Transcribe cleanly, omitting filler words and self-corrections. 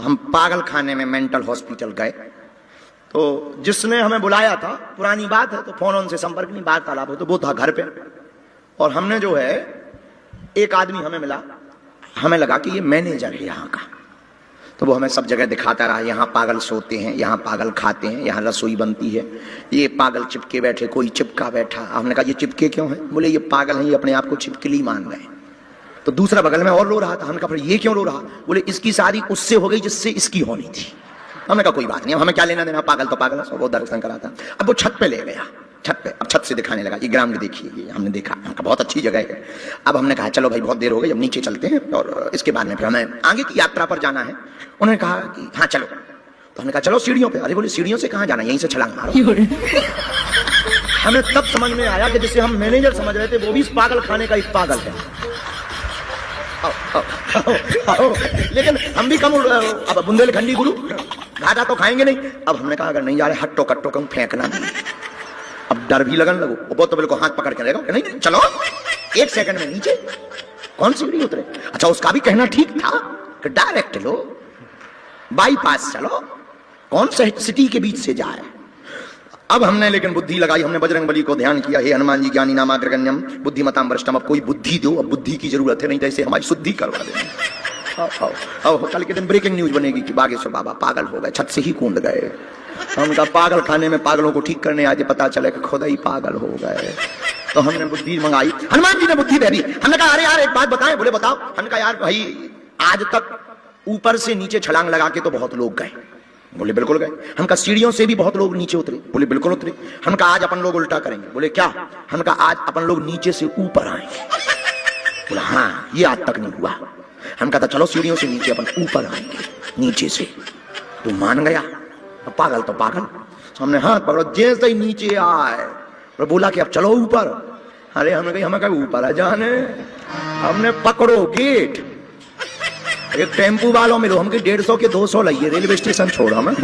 हम पागल खाने में मेंटल हॉस्पिटल गए। तो जिसने हमें बुलाया था, पुरानी बात है तो फोन ऑन से संपर्क नहीं, वार्तालाप हो, तो वो था घर पे। और हमने जो है, एक आदमी हमें मिला, हमें लगा कि ये मैनेजर है यहाँ का। तो वो हमें सब जगह दिखाता रहा, यहाँ पागल सोते हैं, यहाँ पागल खाते हैं, यहाँ रसोई बनती है, ये पागल चिपके बैठे, कोई चिपका बैठा। हमने कहा ये चिपके क्यों है? बोले ये पागल हैं, ये अपने आप को छिपकली मान रहे हैं। तो दूसरा बगल में और रो रहा था। हमने कहा फिर ये क्यों रो रहा? बोले इसकी शादी उससे हो गई जिससे इसकी होनी थी। हमने कहा कोई बात नहीं, हमें क्या लेना देना, पागल तो पागल है। वो दर्शन करा था। अब वो छत पे ले गया, छत पे, अब छत से दिखाने लगा, ये ग्राउंड देखिए, ये हमने देखा, हमने बहुत अच्छी जगह है। अब हमने कहा चलो भाई बहुत देर हो गई, अब नीचे चलते हैं और इसके बाद में फिर हमें आगे की यात्रा पर जाना है। उन्होंने कहा कि हाँ चलो। तो हमने कहा चलो सीढ़ियों पे। अरे बोले सीढ़ियों से कहाँ जाना, यहीं से छलांग मारो। हमें तब समझ में आया कि जिसे हम मैनेजर समझ रहे थे वो भी इस पागल खाने का एक पागल है। लेकिन हम भी कम, अब बुंदेलखंडी गुरु, घाटा तो खाएंगे नहीं। अब हमने कहा अगर नहीं जा रहे हट्टो कट्टो कम फेंकना नहीं। अब डर भी लगन लगो, वो तो बिल्कुल हाथ पकड़ के रहेगा कि नहीं चलो 1 सेकंड में नीचे। कौन सी सीढ़ी उतरे? अच्छा उसका भी कहना ठीक था कि डायरेक्ट लो, बाईपास चलो, कौन सा सिटी के बीच से जाए। अब हमने लेकिन बुद्धि लगाई, हमने बजरंगबली को ध्यान किया, हे हनुमान जी ज्ञानी नामाग्रगण्यम बुद्धिमताम वरिष्ठम। अब कोई बुद्धि दो, अब बुद्धि की जरूरत है, नहीं जैसे हमारी शुद्धि करवा दें। अब कल के दिन ब्रेकिंग न्यूज बनेगी कि बागेश्वर बाबा पागल हो गए, छत से ही कूद गए। हमका पागल खाने में पागलों को ठीक करने आज पता चले कि खुद ही पागल हो गए। तो हमने बुद्धि मंगाई, हनुमान जी ने बुद्धि दे दी। हमने कहा अरे यार एक बात बताएं। बोले बताओ। हमने कहा यार भाई आज तक ऊपर से नीचे छलांग लगा के तो बहुत लोग गए। बोले बिल्कुल गए। हम कहा सीढ़ियों से भी बहुत लोग नीचे उतरे। बोले बिल्कुल उतरे। हम कहा आज अपन लोग उल्टा करेंगे। बोले क्या? हम कहा आज अपन लोग नीचे से ऊपर आएंगे। बोला हाँ ये आज तक नहीं हुआ। हम कहा चलो सीढ़ियों से नीचे अपन ऊपर आएंगे, नीचे से। तू मान गया, पागल तो पागल। हमने हाथ पकड़ो, जैसे ही नीचे आए और बोला कि अब चलो ऊपर। अरे हमें कहा ऊपर आ जाने। हमने पकड़ो गेट, एक टेम्पू वालों मिलो, हमके 150 के 200 लाइए, रेलवे स्टेशन छोड़ा मैं।